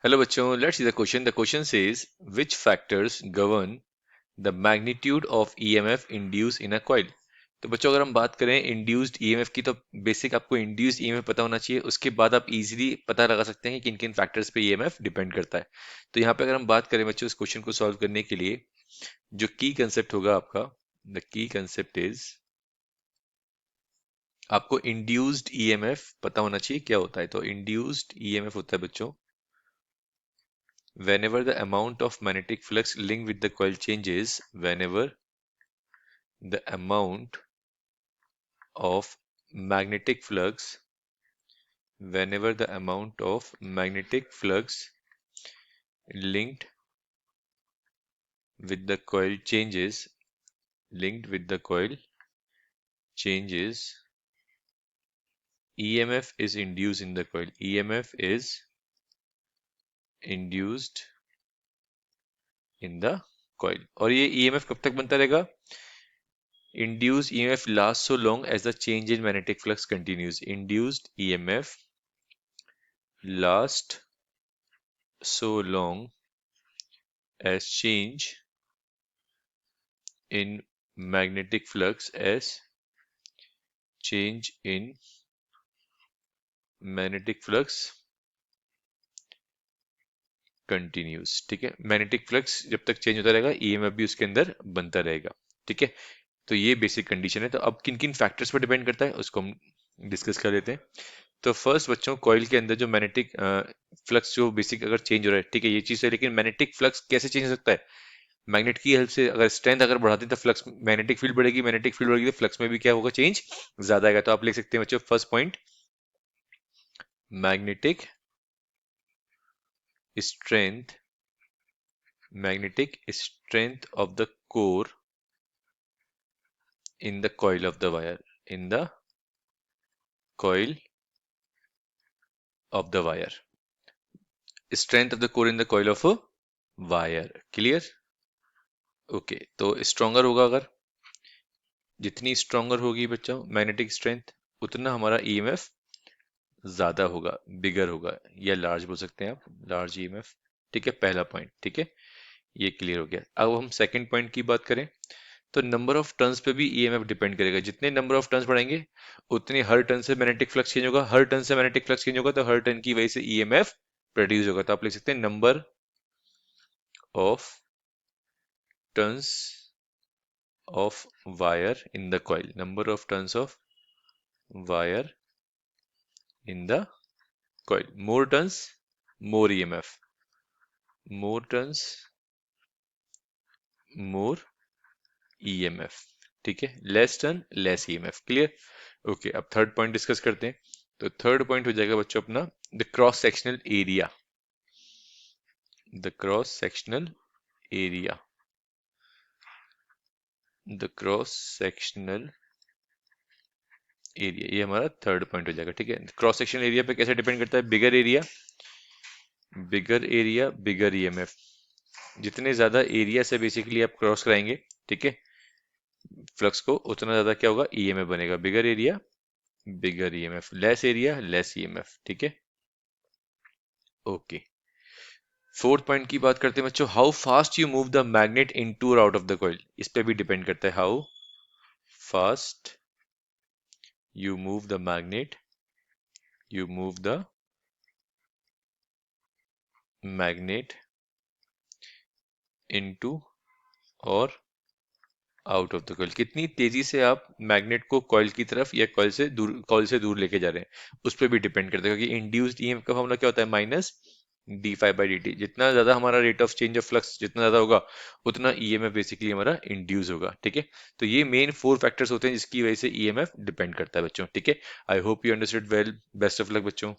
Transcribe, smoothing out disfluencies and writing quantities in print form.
Hello बच्चों, let's see the question. The question says which factors govern the magnitude of EMF induced in a coil? तो बच्चों अगर हम बात करें इंड्यूस्ड ईएमएफ की तो बेसिक आपको इंड्यूस्ड ईएमएफ पता होना चाहिए। उसके बाद आप इजीली पता लगा सकते हैं कि किन किन फैक्टर्स पे ईएमएफ डिपेंड करता है। तो यहाँ पे अगर हम बात करें बच्चों इस क्वेश्चन को सॉल्व करने के लिए जो की कंसेप्ट होगा आपका, द की कंसेप्ट इज आपको इंड्यूस्ड ईएमएफ पता होना चाहिए क्या होता है। तो इंड्यूस्ड ईएमएफ होता है बच्चों whenever the amount of magnetic flux linked with the coil changes, whenever the amount of magnetic flux, whenever the amount of magnetic flux linked with the coil changes, linked with the coil changes, EMF is induced in the coil. EMF is induced in the coil. और ये EMF कब तक बनता रहेगा? Induced EMF lasts so long as the change in magnetic flux continues. Induced EMF lasts so long as change in magnetic flux as change in magnetic flux continues. ठीक है, magnetic flux जब तक change होता रहेगा EMF भी उसके अंदर बनता रहेगा। ठीक है, तो ये बेसिक कंडीशन है। तो अब किन किन फैक्टर्स पर डिपेंड करता है उसको हम डिस्कस कर लेते हैं। तो फर्स्ट बच्चों कॉइल के अंदर जो मैग्नेटिक फ्लक्स जो बेसिक अगर चेंज हो रहा है, ठीक है ये चीज है, लेकिन मैग्नेटिक फ्लक्स कैसे चेंज हो सकता है? मैग्नेट की हेल्प से। अगर स्ट्रेंथ अगर बढ़ाते हैं तो फ्लक्स मैग्नेटिक फील्ड बढ़ेगी, मैग्नेटिक फील्ड बढ़ेगी तो फ्लक्स में भी क्या होगा, चेंज ज्यादा आएगा। तो आप लिख सकते हैं बच्चों first point magnetic strength, magnetic strength of the core in the coil of the wire, in the coil of the wire, strength of the core in the coil of a wire. Clear? Okay, तो stronger होगा, अगर जितनी stronger होगी बच्चों magnetic strength उतना हमारा EMF ज्यादा होगा, बिगर होगा, या लार्ज बोल सकते हैं आप, लार्ज ईएमएफ। ठीक है, पहला पॉइंट। ठीक है, ये क्लियर हो गया। अब हम सेकंड पॉइंट की बात करें तो नंबर ऑफ टर्न्स पे भी ईएमएफ डिपेंड करेगा। जितने नंबर ऑफ टर्न्स बढ़ेंगे उतनी हर टर्न से मैग्नेटिक फ्लक्स चेंज होगा, हर टर्न से मैग्नेटिक फ्लक्स चेंज होगा तो हर टर्न की वजह से ईएमएफ प्रोड्यूस होगा। तो आप लिख सकते हैं number of turns of wire in the coil, number of turns of wire in the coil. More turns more EMF, more turns more EMF. ठीक है, less turn less EMF. Clear? Okay, अब third point discuss करते हैं। तो third point हो जाएगा बच्चों अपना the cross sectional area, the cross sectional area, the cross sectional area, ये हमारा थर्ड पॉइंट हो जाएगा। ठीक है, क्रॉस सेक्शनल एरिया पे कैसे डिपेंड करता है? बिगर एरिया, बिगर एरिया बिगर ईएमएफ। जितने ज्यादा एरिया से बेसिकली आप क्रॉस कराएंगे, ठीक है, फ्लक्स को, उतना ज्यादा क्या होगा, ईएमएफ बनेगा। Bigger area bigger EMF, less area less EMF. ठीक है, ओके। फोर्थ पॉइंट की बात करते हैं बच्चों, how fast you move the magnet into और आउट ऑफ द कॉइल। इस पे भी डिपेंड करता है, how fast you move the magnet, you move the magnet into और आउट ऑफ द कॉइल। कितनी तेजी से आप मैग्नेट को कॉइल की तरफ या कॉइल से दूर लेके जा रहे हैं, उस पर भी डिपेंड करता है। क्योंकि इंड्यूस्ड ईएमएफ का फॉर्मूला क्या होता है? Minus D five by D T. जितना ज्यादा हमारा rate of change of flux जितना ज्यादा होगा उतना ईएमएफ बेसिकली हमारा इंड्यूस होगा। ठीक है, तो ये मेन फोर फैक्टर्स होते हैं जिसकी वजह से ईएमएफ डिपेंड करता है बच्चों। ठीक है, I hope you understood well. Best of luck बच्चों।